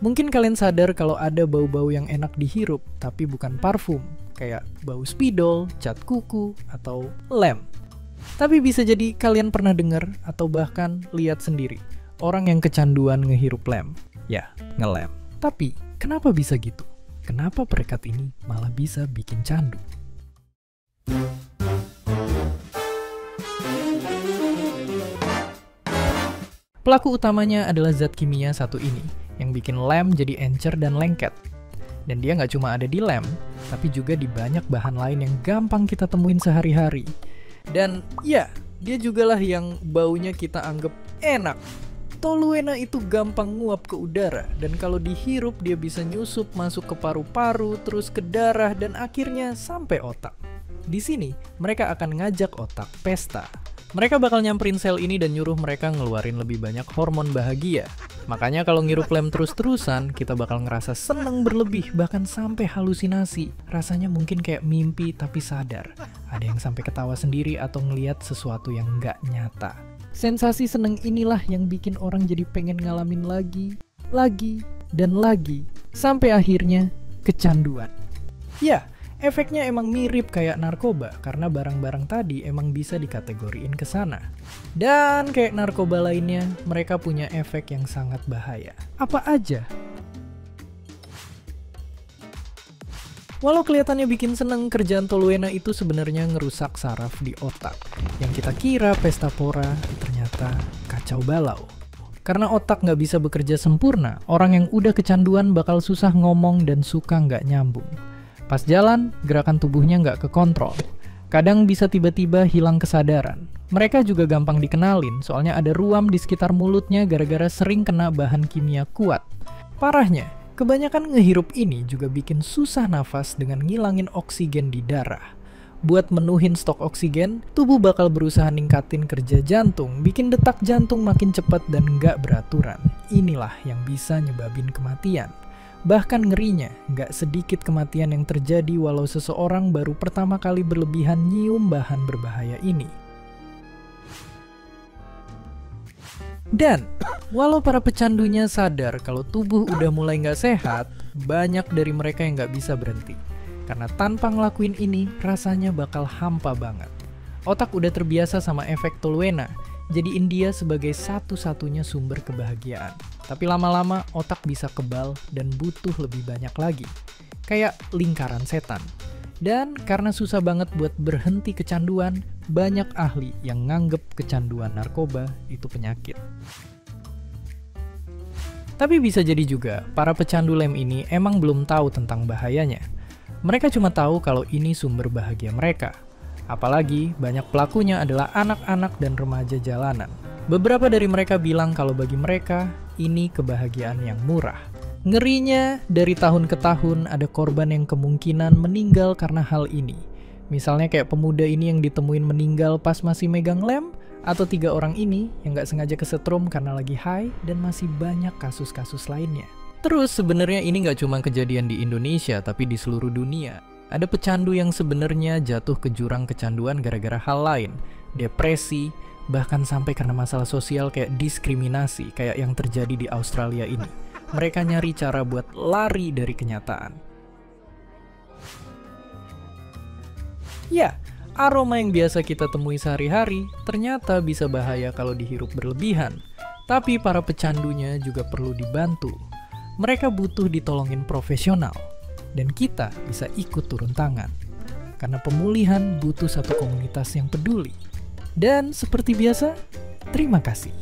Mungkin kalian sadar kalau ada bau-bau yang enak dihirup, tapi bukan parfum, kayak bau spidol, cat kuku, atau lem. Tapi bisa jadi kalian pernah dengar atau bahkan lihat sendiri orang yang kecanduan ngehirup lem. Ya, ngelem. Tapi, kenapa bisa gitu? Kenapa perekat ini malah bisa bikin candu? Pelaku utamanya adalah zat kimia satu ini, yang bikin lem jadi encer dan lengket. Dan dia nggak cuma ada di lem, tapi juga di banyak bahan lain yang gampang kita temuin sehari-hari. Dan ya, dia jugalah yang baunya kita anggap enak. Toluena itu gampang nguap ke udara, dan kalau dihirup dia bisa nyusup masuk ke paru-paru, terus ke darah, dan akhirnya sampai otak. Di sini, mereka akan ngajak otak pesta. Mereka bakal nyamperin sel ini dan nyuruh mereka ngeluarin lebih banyak hormon bahagia. Makanya kalau ngirup lem terus-terusan, kita bakal ngerasa seneng berlebih, bahkan sampai halusinasi. Rasanya mungkin kayak mimpi tapi sadar. Ada yang sampai ketawa sendiri atau ngeliat sesuatu yang nggak nyata. Sensasi seneng inilah yang bikin orang jadi pengen ngalamin lagi, dan lagi. Sampai akhirnya kecanduan. Ya, efeknya emang mirip kayak narkoba, karena barang-barang tadi emang bisa dikategoriin ke sana. Dan kayak narkoba lainnya, mereka punya efek yang sangat bahaya. Apa aja? Walau kelihatannya bikin seneng, kerjaan Toluena itu sebenarnya ngerusak saraf di otak. Yang kita kira pesta pora, ternyata kacau balau. Karena otak nggak bisa bekerja sempurna, orang yang udah kecanduan bakal susah ngomong dan suka nggak nyambung. Pas jalan, gerakan tubuhnya nggak kekontrol. Kadang bisa tiba-tiba hilang kesadaran. Mereka juga gampang dikenalin, soalnya ada ruam di sekitar mulutnya gara-gara sering kena bahan kimia kuat. Parahnya, kebanyakan ngehirup ini juga bikin susah nafas dengan ngilangin oksigen di darah. Buat menuhin stok oksigen, tubuh bakal berusaha ningkatin kerja jantung, bikin detak jantung makin cepat dan nggak beraturan. Inilah yang bisa nyebabin kematian. Bahkan ngerinya, nggak sedikit kematian yang terjadi walau seseorang baru pertama kali berlebihan nyium bahan berbahaya ini. Dan, walau para pecandunya sadar kalau tubuh udah mulai nggak sehat, banyak dari mereka yang nggak bisa berhenti. Karena tanpa ngelakuin ini, rasanya bakal hampa banget. Otak udah terbiasa sama efek Toluena, jadiin dia sebagai satu-satunya sumber kebahagiaan. Tapi lama-lama otak bisa kebal dan butuh lebih banyak lagi. Kayak lingkaran setan. Dan karena susah banget buat berhenti kecanduan, banyak ahli yang nganggep kecanduan narkoba itu penyakit. Tapi bisa jadi juga, para pecandu lem ini emang belum tahu tentang bahayanya. Mereka cuma tahu kalau ini sumber bahagia mereka. Apalagi banyak pelakunya adalah anak-anak dan remaja jalanan. Beberapa dari mereka bilang kalau bagi mereka, ini kebahagiaan yang murah. Ngerinya, dari tahun ke tahun ada korban yang kemungkinan meninggal karena hal ini. Misalnya kayak pemuda ini yang ditemuin meninggal pas masih megang lem, atau 3 orang ini yang nggak sengaja kesetrum karena lagi high, dan masih banyak kasus-kasus lainnya. Terus sebenarnya ini nggak cuma kejadian di Indonesia, tapi di seluruh dunia. Ada pecandu yang sebenarnya jatuh ke jurang kecanduan gara-gara hal lain, depresi, bahkan sampai karena masalah sosial kayak diskriminasi, kayak yang terjadi di Australia ini. Mereka nyari cara buat lari dari kenyataan. Ya, aroma yang biasa kita temui sehari-hari ternyata bisa bahaya kalau dihirup berlebihan. Tapi para pecandunya juga perlu dibantu. Mereka butuh ditolongin profesional. Dan kita bisa ikut turun tangan. Karena pemulihan butuh satu komunitas yang peduli. Dan seperti biasa, terima kasih.